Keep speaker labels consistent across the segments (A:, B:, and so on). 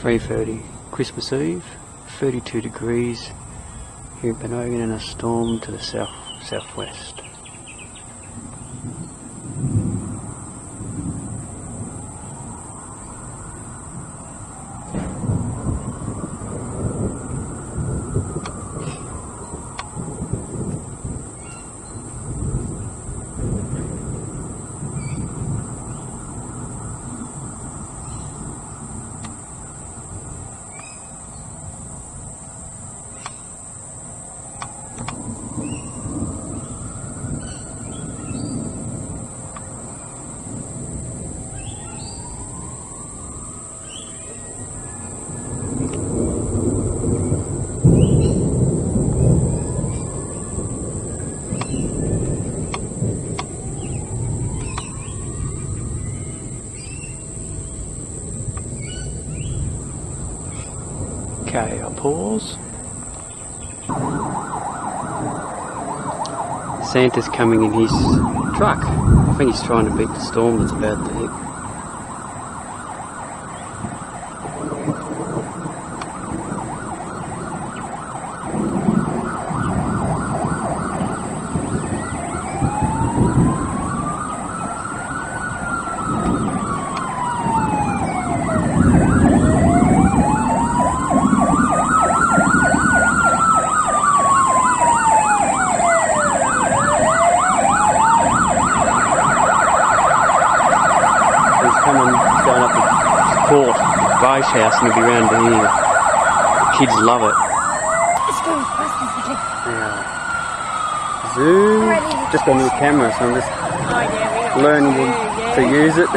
A: 3:30 Christmas Eve, 32 degrees here at Benogan and a storm to the southwest. Okay, I'll pause. Santa's coming in his truck. I think he's trying to beat the storm that's about to hit. Going up to support Ray's house and he'll be round to here. The kids love it.
B: Let's go.
A: Yeah. Zoom. Just got a new camera, so I'm just learning to use it.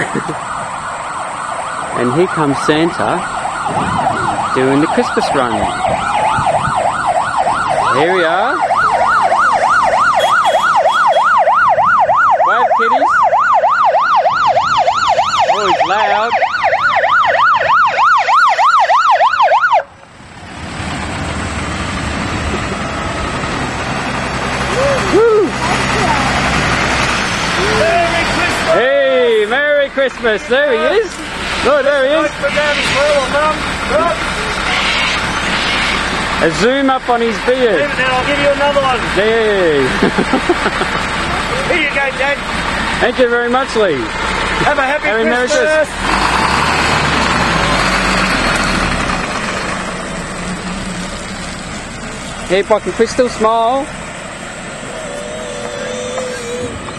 A: And here comes Santa doing the Christmas run. Here we are. Wave, kiddies. Oh, he's loud. Woo!
C: Merry Christmas!
A: Hey, Merry Christmas! There he is. Oh, there he is. A zoom up on his beard.
C: Then I'll give you another one.
A: There.
C: Here you go, Dad.
A: Thank you very much, Lee.
C: Have a happy
A: Merry
C: Christmas.
A: Hey, Pocket Crystal, smile.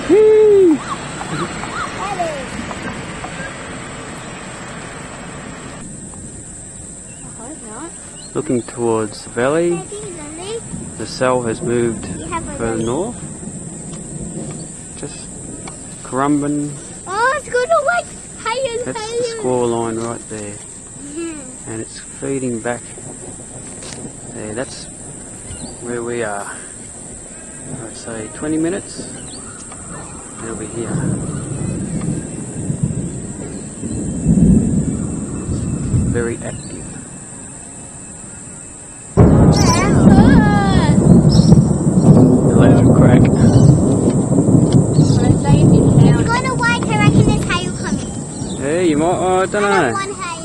A: Whee. Looking towards the valley, the cell has moved further north. Just Currumbin.
B: Oh, it's going to like higher.
A: That's the squall line right there. And it's feeding back there. That's where we are. I'd say 20 minutes and it'll be here. Very active. The legs will crack.
B: It's going to wake, I reckon there's hail coming.
A: Hey, you might, oh, I don't
B: I don't
A: know.
B: want hail.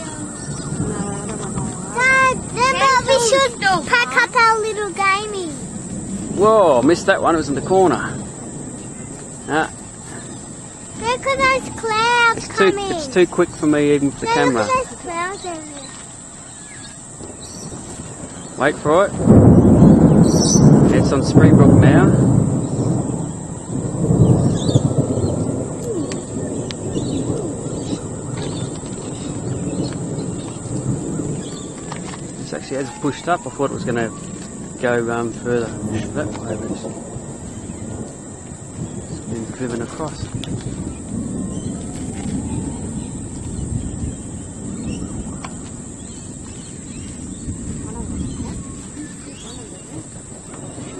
B: Dad, we should pack up our little gamey.
A: Whoa, I missed that one, it was in the corner. Ah,
B: Look at those clouds coming.
A: it's too quick for me even with the camera.
B: Look at those clouds over there.
A: Wait for it. It's on Springbrook now. This actually has pushed up. I thought it was going to go further that way, but it's been driven across.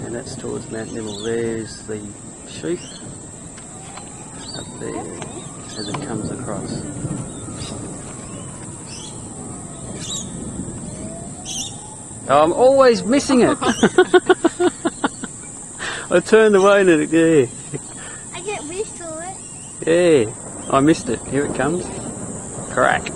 A: And that's towards Mount Nibble. There's the sheaf up there as it comes across. Oh, I'm always missing it. I turned away and it, yeah.
B: I get used to it.
A: Yeah, I missed it. Here it comes. Crack.